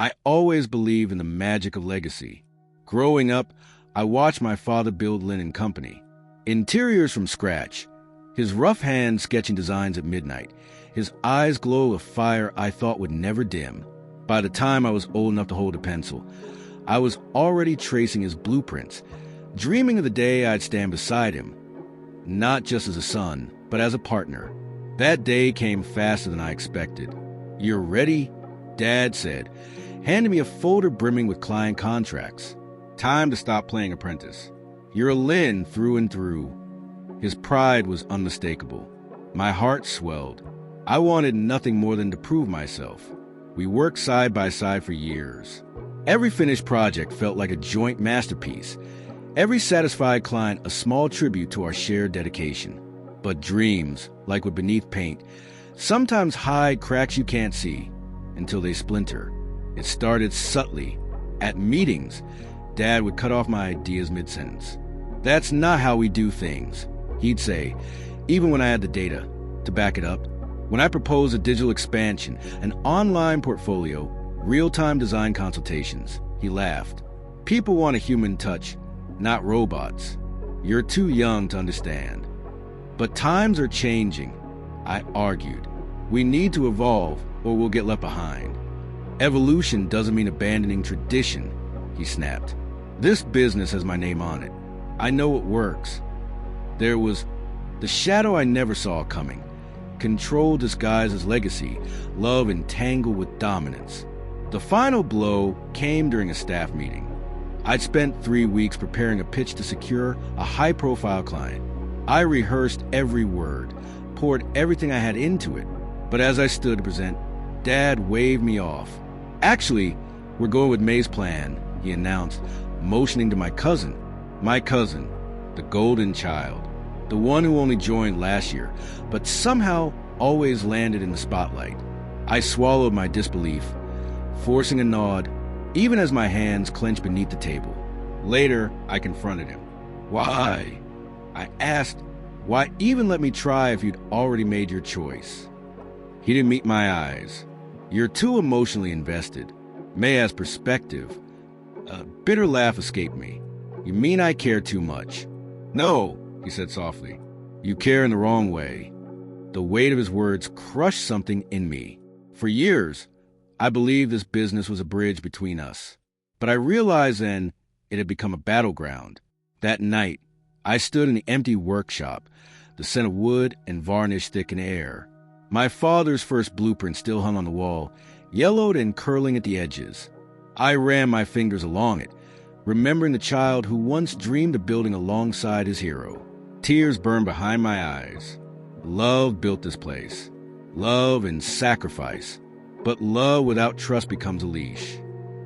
I always believe in the magic of legacy. Growing up, I watched my father build linen company. Interiors from scratch. His rough hands sketching designs at midnight. His eyes glow with fire I thought would never dim. By the time I was old enough to hold a pencil, I was already tracing his blueprints, dreaming of the day I'd stand beside him, not just as a son, but as a partner. That day came faster than I expected. "You're ready?" Dad said, handing me a folder brimming with client contracts. "Time to stop playing apprentice. You're a Lin through and through." His pride was unmistakable. My heart swelled. I wanted nothing more than to prove myself. We worked side by side for years. Every finished project felt like a joint masterpiece. Every satisfied client a small tribute to our shared dedication. But dreams, like with beneath paint, sometimes hide cracks you can't see until they splinter. It started subtly. At meetings, Dad would cut off my ideas mid-sentence. "That's not how we do things," he'd say, even when I had the data to back it up. When I proposed a digital expansion, an online portfolio, real-time design consultations, he laughed. "People want a human touch, not robots. You're too young to understand." "But times are changing," I argued. "We need to evolve or we'll get left behind." "Evolution doesn't mean abandoning tradition," he snapped. "This business has my name on it. I know it works." There was the shadow I never saw coming. Control disguised as legacy, love entangled with dominance. The final blow came during a staff meeting. I'd spent 3 weeks preparing a pitch to secure a high-profile client. I rehearsed every word, poured everything I had into it, but as I stood to present, Dad waved me off. "Actually, we're going with May's plan," he announced, motioning to my cousin, the golden child, the one who only joined last year, but somehow always landed in the spotlight. I swallowed my disbelief, forcing a nod, even as my hands clenched beneath the table. Later, I confronted him. "Why?" I asked. "Why even let me try if you'd already made your choice?" He didn't meet my eyes. "You're too emotionally invested." May has perspective. A bitter laugh escaped me. "You mean I care too much?" "No," he said softly. "You care in the wrong way." The weight of his words crushed something in me. For years, I believed this business was a bridge between us. But I realized then it had become a battleground. That night, I stood in the empty workshop, the scent of wood and varnish thick in the air. My father's first blueprint still hung on the wall, yellowed and curling at the edges. I ran my fingers along it, remembering the child who once dreamed of building alongside his hero. Tears burned behind my eyes. Love built this place. Love and sacrifice. But love without trust becomes a leash.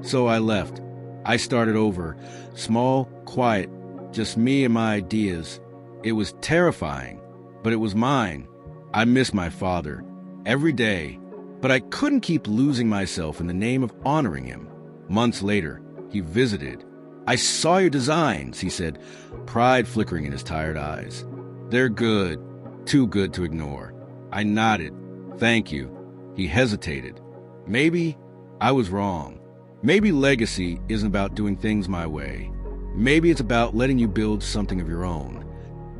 So I left. I started over, small, quiet, just me and my ideas. It was terrifying, but it was mine. I miss my father every day, but I couldn't keep losing myself in the name of honoring him. Months later, he visited. "I saw your designs," he said, pride flickering in his tired eyes. "They're good, too good to ignore." I nodded. "Thank you." He hesitated. Maybe I was wrong. Maybe legacy isn't about doing things my way. Maybe it's about letting you build something of your own.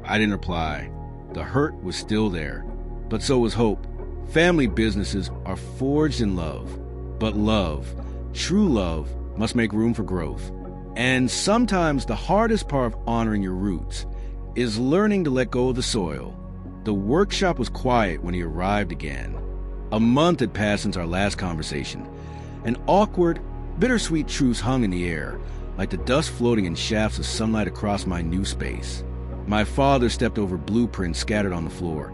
I didn't reply. The hurt was still there, but so was hope. Family businesses are forged in love, but love, true love, must make room for growth. And sometimes the hardest part of honoring your roots is learning to let go of the soil. The workshop was quiet when he arrived again. A month had passed since our last conversation. An awkward, bittersweet truce hung in the air, like the dust floating in shafts of sunlight across my new space. My father stepped over blueprints scattered on the floor,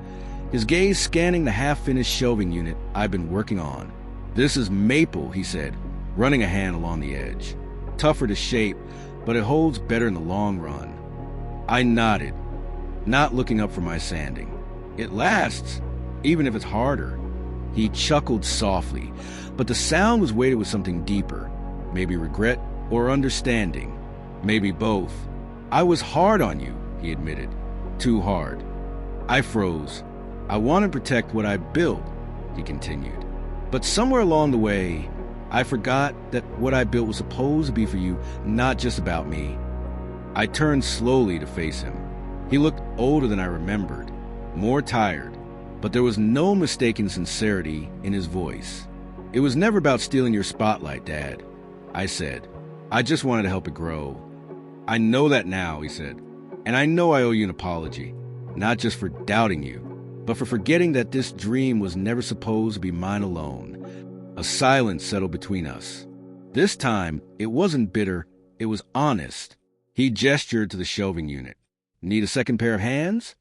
his gaze scanning the half-finished shelving unit I'd been working on. "This is maple," he said, running a hand along the edge. "Tougher to shape, but it holds better in the long run." I nodded, not looking up from my sanding. "It lasts, even if it's harder." He chuckled softly, but the sound was weighted with something deeper, maybe regret or understanding, maybe both. "I was hard on you," he admitted. "Too hard." I froze. "I want to protect what I built," he continued. "But somewhere along the way, I forgot that what I built was supposed to be for you, not just about me. I turned slowly to face him. He looked older than I remembered, more tired, but there was no mistaking sincerity in his voice. It was never about stealing your spotlight, Dad, I said. I just wanted to help it grow. I know that now, he said, and I know I owe you an apology, not just for doubting you, but for forgetting that this dream was never supposed to be mine alone. A silence settled between us. This time, it wasn't bitter, it was honest. He gestured to the shelving unit. Need a second pair of hands?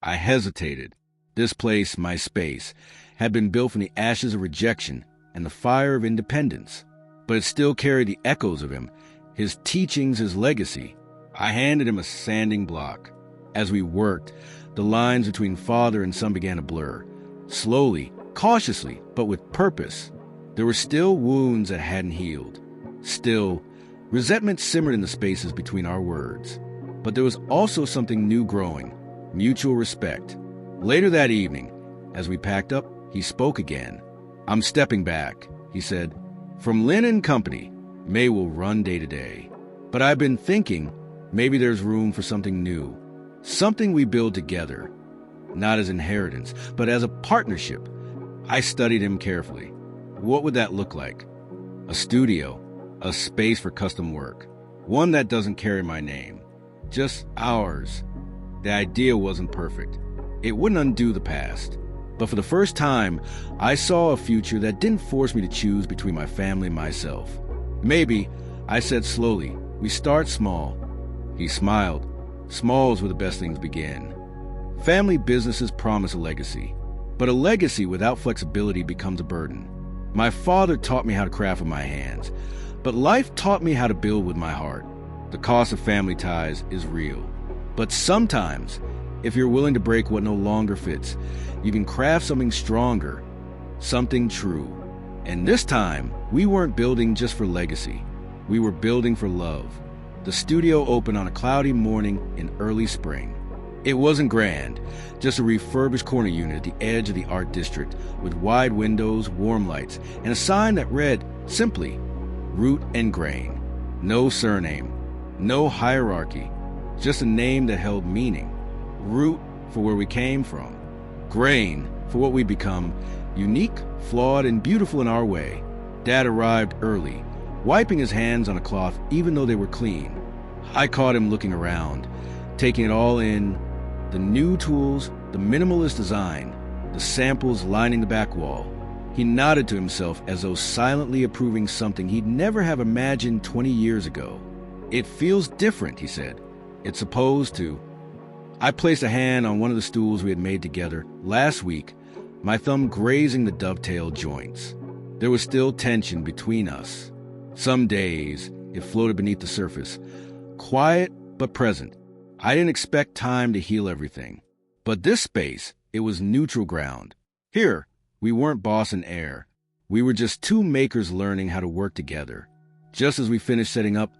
I hesitated. This place, my space, had been built from the ashes of rejection and the fire of independence, but it still carried the echoes of him, his teachings, his legacy. I handed him a sanding block. As we worked, the lines between father and son began to blur. Slowly, cautiously, but with purpose. There were still wounds that hadn't healed. Still, resentment simmered in the spaces between our words. But there was also something new growing, mutual respect. Later that evening, as we packed up, he spoke again. I'm stepping back, he said. From Lynn & Company, May will run day to day. But I've been thinking maybe there's room for something new. Something we build together. Not as inheritance, but as a partnership. I studied him carefully. What would that look like? A studio, a space for custom work. One that doesn't carry my name. Just ours. The idea wasn't perfect. It wouldn't undo the past. But for the first time, I saw a future that didn't force me to choose between my family and myself. Maybe, I said slowly, we start small. He smiled. Small is where the best things begin. Family businesses promise a legacy, but a legacy without flexibility becomes a burden. My father taught me how to craft with my hands, but life taught me how to build with my heart. The cost of family ties is real. But sometimes, if you're willing to break what no longer fits, you can craft something stronger, something true. And this time, we weren't building just for legacy. We were building for love. The studio opened on a cloudy morning in early spring. It wasn't grand, just a refurbished corner unit at the edge of the art district with wide windows, warm lights, and a sign that read, simply, Root and Grain. No surname, no hierarchy, just a name that held meaning. Root for where we came from. Grain for what we become, unique, flawed, and beautiful in our way. Dad arrived early, wiping his hands on a cloth even though they were clean. I caught him looking around, taking it all in. The new tools, the minimalist design, the samples lining the back wall. He nodded to himself as though silently approving something he'd never have imagined 20 years ago. It feels different, he said. It's supposed to. I placed a hand on one of the stools we had made together last week, my thumb grazing the dovetail joints. There was still tension between us. Some days, it floated beneath the surface, quiet but present. I didn't expect time to heal everything. But this space, it was neutral ground. Here, we weren't boss and heir. We were just two makers learning how to work together. Just as we finished setting up,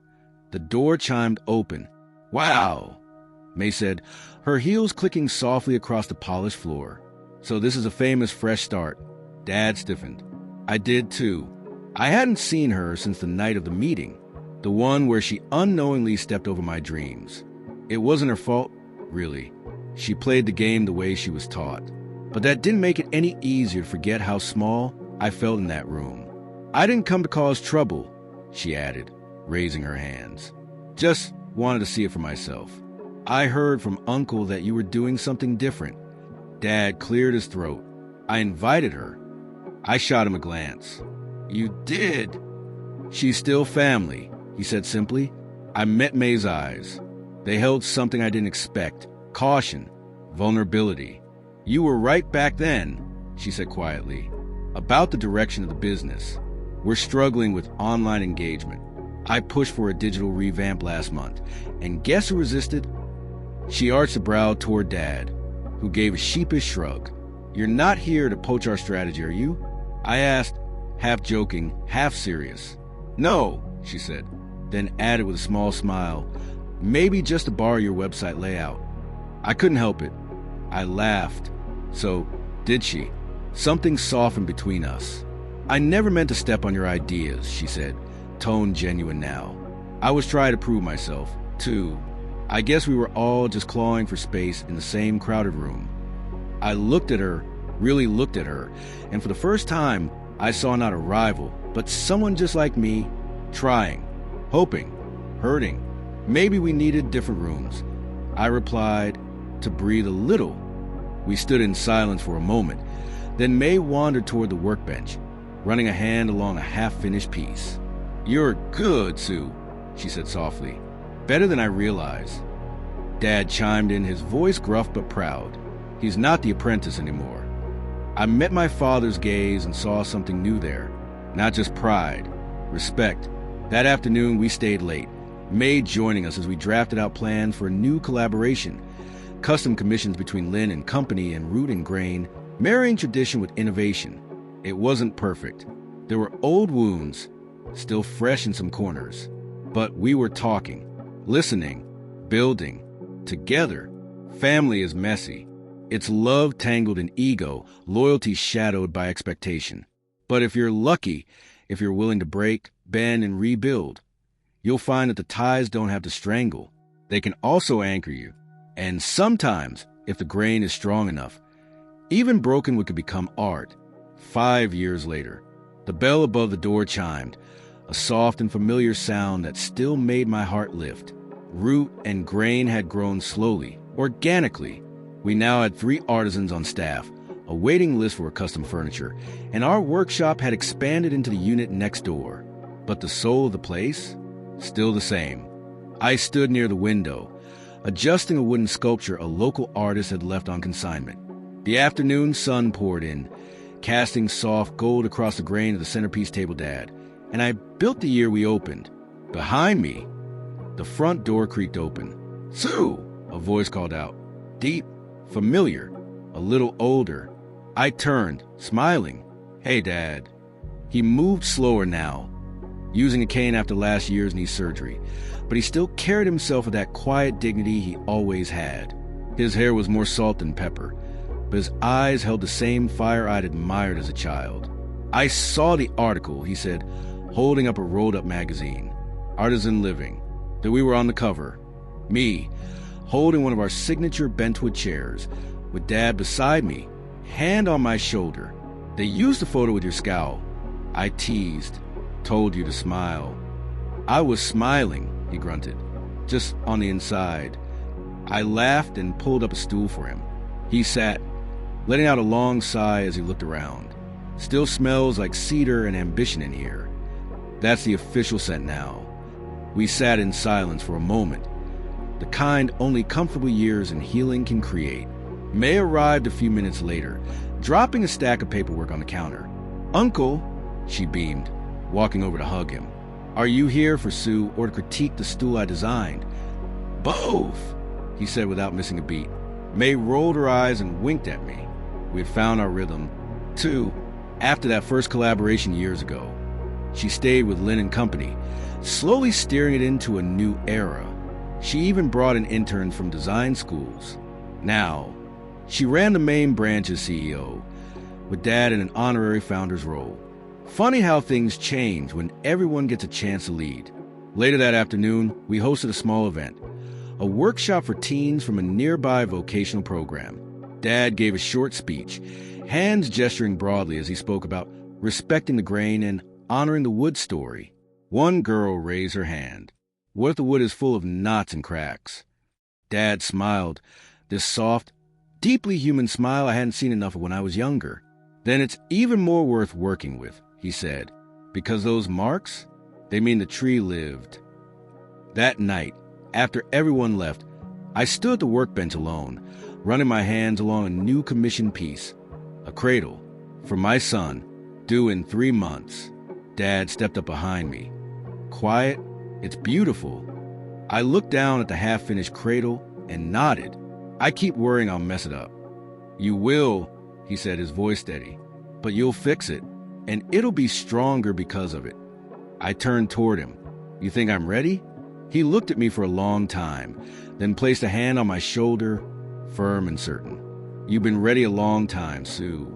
the door chimed open. Wow, May said, her heels clicking softly across the polished floor. So this is a famous fresh start. Dad stiffened. I did too. I hadn't seen her since the night of the meeting, the one where she unknowingly stepped over my dreams. It wasn't her fault, really. She played the game the way she was taught. But that didn't make it any easier to forget how small I felt in that room. I didn't come to cause trouble, she added, raising her hands. Just wanted to see it for myself. I heard from Uncle that you were doing something different. Dad cleared his throat. I invited her. I shot him a glance. You did? She's still family, he said simply. I met May's eyes. They held something I didn't expect. Caution. Vulnerability. You were right back then, she said quietly, about the direction of the business. We're struggling with online engagement. I pushed for a digital revamp last month, and guess who resisted? She arched a brow toward Dad, who gave a sheepish shrug. You're not here to poach our strategy, are you? I asked, half joking, half serious. No, she said, then added with a small smile, maybe just to borrow your website layout. I couldn't help it. I laughed. So, did she? Something softened between us. I never meant to step on your ideas, she said, tone genuine now. I was trying to prove myself, too. I guess we were all just clawing for space in the same crowded room. I looked at her, really looked at her, and for the first time, I saw not a rival, but someone just like me, trying, hoping, hurting. Maybe we needed different rooms. I replied, to breathe a little. We stood in silence for a moment. Then May wandered toward the workbench, running a hand along a half-finished piece. "You're good, Sue," she said softly. "Better than I realized." Dad chimed in, his voice gruff but proud. He's not the apprentice anymore. I met my father's gaze and saw something new there. Not just pride, respect. That afternoon, we stayed late, May joining us as we drafted out plans for a new collaboration. Custom commissions between Lynn and Company and Root and Grain, marrying tradition with innovation. It wasn't perfect. There were old wounds, still fresh in some corners. But we were talking, listening, building, together. Family is messy. It's love tangled in ego, loyalty shadowed by expectation. But if you're lucky, if you're willing to break, bend, and rebuild, you'll find that the ties don't have to strangle. They can also anchor you. And sometimes, if the grain is strong enough, even broken wood could become art. 5 years later, the bell above the door chimed, a soft and familiar sound that still made my heart lift. Root and Grain had grown slowly, organically. We now had 3 artisans on staff, a waiting list for custom furniture, and our workshop had expanded into the unit next door. But the soul of the place? Still the same. I stood near the window, adjusting a wooden sculpture a local artist had left on consignment. The afternoon sun poured in, casting soft gold across the grain of the centerpiece table Dad, and I built the year we opened. Behind me, the front door creaked open. "Sue!" a voice called out. Deep, familiar, a little older. I turned, smiling. "Hey, Dad." He moved slower now, using a cane after last year's knee surgery, but he still carried himself with that quiet dignity he always had. His hair was more salt than pepper, but his eyes held the same fire I'd admired as a child. "I saw the article," he said, holding up a rolled-up magazine. Artisan Living. That we were on the cover. Me, holding one of our signature bentwood chairs, with Dad beside me, hand on my shoulder. "They used the photo with your scowl." I teased. "Told you to smile." "I was smiling," he grunted, "just on the inside." I laughed and pulled up a stool for him. He sat, letting out a long sigh as he looked around. "Still smells like cedar and ambition in here." That's the official scent now. We sat in silence for a moment, the kind only comfortable years and healing can create. May arrived a few minutes later, dropping a stack of paperwork on the counter. "Uncle," she beamed, walking over to hug him. "Are you here for Sue or to critique the stool I designed?" "Both," he said without missing a beat. May rolled her eyes and winked at me. We had found our rhythm, too, after that first collaboration years ago. She stayed with Lynn and Company, slowly steering it into a new era. She even brought in interns from design schools. Now, she ran the main branch as CEO, with Dad in an honorary founder's role. Funny how things change when everyone gets a chance to lead. Later that afternoon, we hosted a small event, a workshop for teens from a nearby vocational program. Dad gave a short speech, hands gesturing broadly as he spoke about respecting the grain and honoring the wood story. One girl raised her hand. "What if the wood is full of knots and cracks?" Dad smiled, this soft, deeply human smile I hadn't seen enough of when I was younger. "Then it's even more worth working with," he said, "because those marks, they mean the tree lived." That night, after everyone left, I stood at the workbench alone, running my hands along a new commissioned piece, a cradle, for my son, due in 3 months. Dad stepped up behind me. "Quiet, it's beautiful." I looked down at the half-finished cradle and nodded. "I keep worrying I'll mess it up." "You will," he said, his voice steady, "but you'll fix it, and it'll be stronger because of it." I turned toward him. "You think I'm ready?" He looked at me for a long time, then placed a hand on my shoulder, firm and certain. "You've been ready a long time, Sue."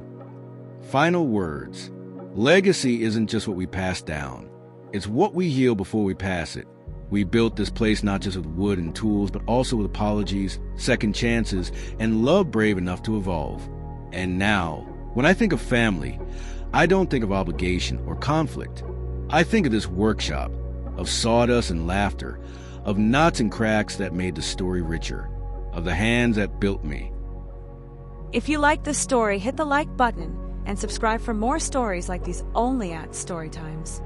Final words. Legacy isn't just what we pass down. It's what we heal before we pass it. We built this place not just with wood and tools, but also with apologies, second chances, and love brave enough to evolve. And now, when I think of family, I don't think of obligation or conflict. I think of this workshop, of sawdust and laughter, of knots and cracks that made the story richer, of the hands that built me. If you like this story, hit the like button and subscribe for more stories like these only at StoryTimes.